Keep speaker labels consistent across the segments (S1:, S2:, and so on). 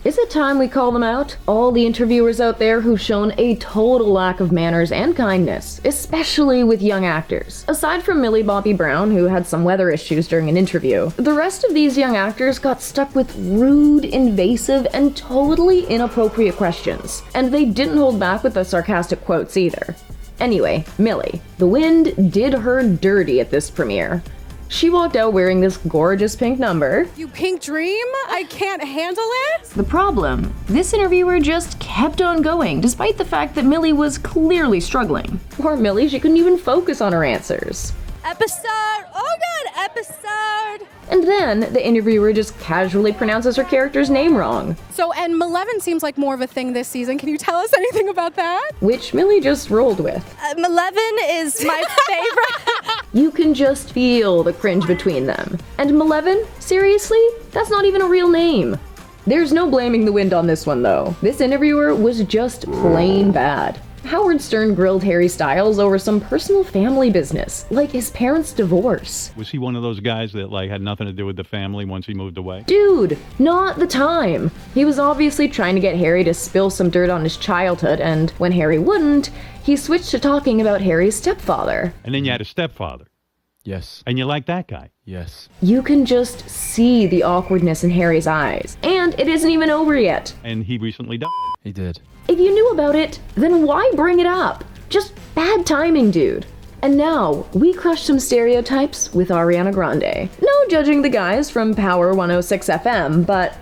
S1: Is it time we call them out? All the interviewers out there who've shown a total lack of manners and kindness, especially with young actors. Aside from Millie Bobby Brown, who had some weather issues during an interview, the rest of these young actors got stuck with rude, invasive, and totally inappropriate questions. And they didn't hold back with the sarcastic quotes either. Anyway, Millie. The wind did her dirty at this premiere. She walked out wearing this gorgeous pink number.
S2: You pink dream? I can't handle it?
S1: The problem, this interviewer just kept on going, despite the fact that Millie was clearly struggling. Poor Millie, she couldn't even focus on her answers.
S2: Episode! Oh god, episode!
S1: And then, the interviewer just casually pronounces her character's name wrong.
S2: So, and Malevolent seems like more of a thing this season. Can you tell us anything about that?
S1: Which Millie just rolled with.
S2: Malevolent is my favorite.
S1: You can just feel the cringe between them. And Malevolent? Seriously? That's not even a real name. There's no blaming the wind on this one though. This interviewer was just plain bad. Howard Stern grilled Harry Styles over some personal family business, like his parents' divorce.
S3: Was he one of those guys that had nothing to do with the family once he moved away?
S1: Dude, not the time. He was obviously trying to get Harry to spill some dirt on his childhood, and when Harry wouldn't, he switched to talking about Harry's stepfather.
S3: And then you had a stepfather.
S4: Yes.
S3: And you like that guy.
S4: Yes.
S1: You can just see the awkwardness in Harry's eyes. And it isn't even over yet.
S3: And he recently died.
S4: He did.
S1: If you knew about it, then why bring it up? Just bad timing, dude. And now, we crush some stereotypes with Ariana Grande. No judging the guys from Power 106 FM, but,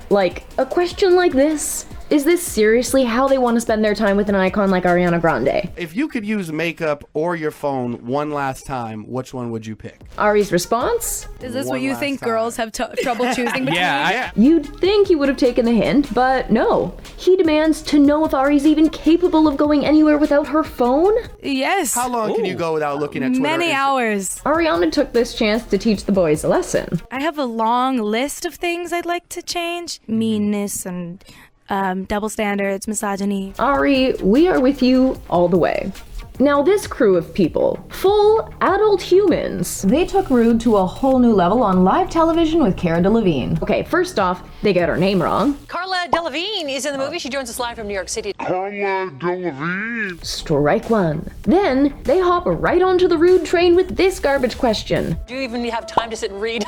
S1: a question like this? Is this seriously how they want to spend their time with an icon like Ariana Grande?
S5: If you could use makeup or your phone one last time, which one would you pick?
S1: Ari's response?
S2: Is this what you think girls have trouble choosing between?
S5: Yeah.
S1: You'd think he would have taken the hint, but no. He demands to know if Ari's even capable of going anywhere without her phone?
S6: Yes.
S5: How long can you go without looking at Twitter?
S6: Many hours.
S1: Ariana took this chance to teach the boys a lesson.
S6: I have a long list of things I'd like to change. Meanness and double standards, misogyny.
S1: Ari, we are with you all the way. Now this crew of people, full adult humans, they took rude to a whole new level on live television with Cara Delevigne. Okay, first off, they got her name wrong.
S7: Cara Delevigne is in the movie. She joins us live from New York City.
S8: Cara Delevigne.
S1: Strike one. Then they hop right onto the rude train with this garbage question.
S7: Do you even have time to sit and read?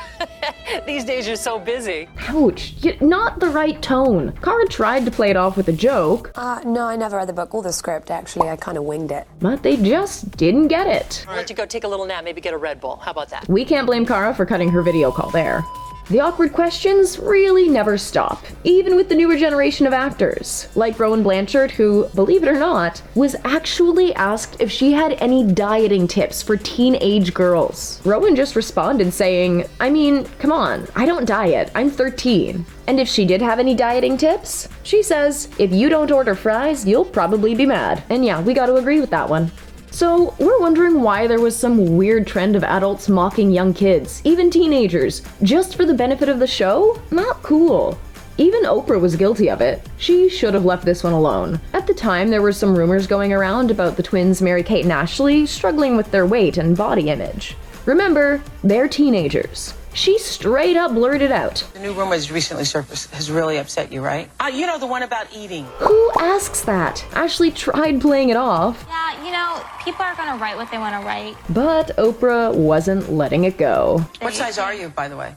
S7: These days you're so busy.
S1: Ouch, not the right tone. Cara tried to play it off with a joke.
S9: No, I never read the book or the script, actually. I kind of winged it.
S1: But they just didn't get it.
S7: I'll let you go take a little nap, maybe get a Red Bull. How about that?
S1: We can't blame Cara for cutting her video call there. The awkward questions really never stop, even with the newer generation of actors, like Rowan Blanchard, who, believe it or not, was actually asked if she had any dieting tips for teenage girls. Rowan just responded saying, I mean, come on, I don't diet, I'm 13. And if she did have any dieting tips, she says, if you don't order fries, you'll probably be mad. And yeah, we gotta agree with that one. So, we're wondering why there was some weird trend of adults mocking young kids, even teenagers, just for the benefit of the show? Not cool. Even Oprah was guilty of it. She should have left this one alone. At the time, there were some rumors going around about the twins Mary-Kate and Ashley struggling with their weight and body image. Remember, they're teenagers. She straight up blurted out.
S10: The new rumor has recently surfaced. Has really upset you, right? You know, the one about eating.
S1: Who asks that? Ashley tried playing it off.
S11: Yeah, people are gonna write what they want to write.
S1: But Oprah wasn't letting it go.
S10: What size are you, by the way?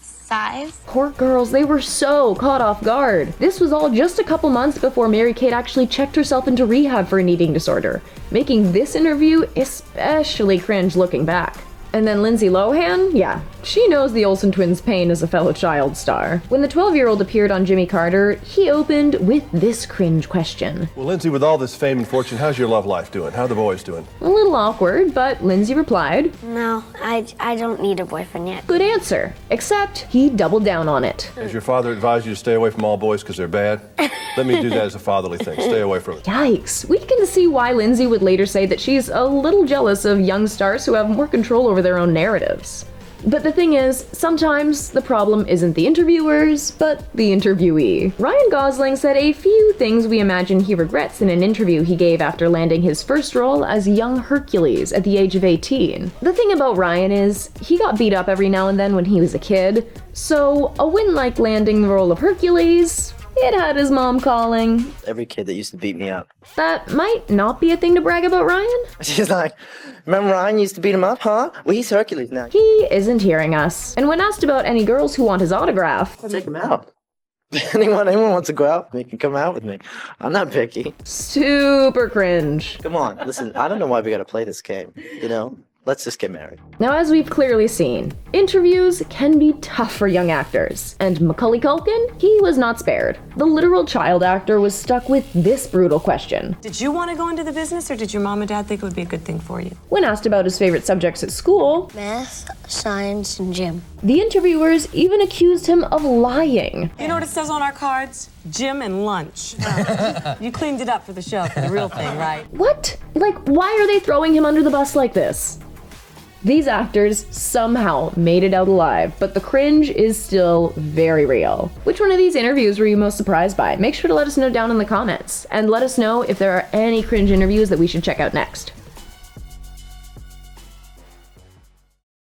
S11: Size?
S1: Poor girls, they were so caught off guard. This was all just a couple months before Mary-Kate actually checked herself into rehab for an eating disorder, making this interview especially cringe looking back. And then Lindsay Lohan? Yeah, she knows the Olsen twins' pain as a fellow child star. When the 12-year-old appeared on Jimmy Carter, he opened with this cringe question.
S8: Well, Lindsay, with all this fame and fortune, how's your love life doing? How are the boys doing?
S1: A little awkward, but Lindsay replied,
S11: No, I don't need a boyfriend yet.
S1: good answer, except he doubled down on it.
S8: Has your father advised you to stay away from all boys because they're bad? Let me do that as a fatherly thing. Stay away from it.
S1: Yikes. We can see why Lindsay would later say that she's a little jealous of young stars who have more control over their own narratives. But the thing is, sometimes the problem isn't the interviewers, but the interviewee. Ryan Gosling said a few things we imagine he regrets in an interview he gave after landing his first role as Young Hercules at the age of 18. The thing about Ryan is, he got beat up every now and then when he was a kid, so a win like landing the role of Hercules It had his mom calling.
S4: Every kid that used to beat me up.
S1: That might not be a thing to brag about Ryan.
S4: She's like, remember Ryan used to beat him up, huh? Well, he's Hercules now.
S1: He isn't hearing us. And when asked about any girls who want his autograph,
S4: Take him out. Anyone wants to go out with me can come out with me. I'm not picky.
S1: super cringe.
S4: Come on, listen, I don't know why we gotta play this game, you know? Let's just get married.
S1: Now, as we've clearly seen, interviews can be tough for young actors, and Macaulay Culkin, he was not spared. The literal child actor was stuck with this brutal question.
S7: Did you want to go into the business, or did your mom and dad think it would be a good thing for you?
S1: When asked about his favorite subjects at school,
S11: Math, science, and gym.
S1: the interviewers even accused him of lying.
S7: You know what it says on our cards? Gym and lunch. You cleaned it up for the show, for the real thing, right?
S1: What? Like, why are they throwing him under the bus like this? These actors somehow made it out alive, but the cringe is still very real. Which one of these interviews were you most surprised by? Make sure to let us know down in the comments, and let us know if there are any cringe interviews that we should check out next.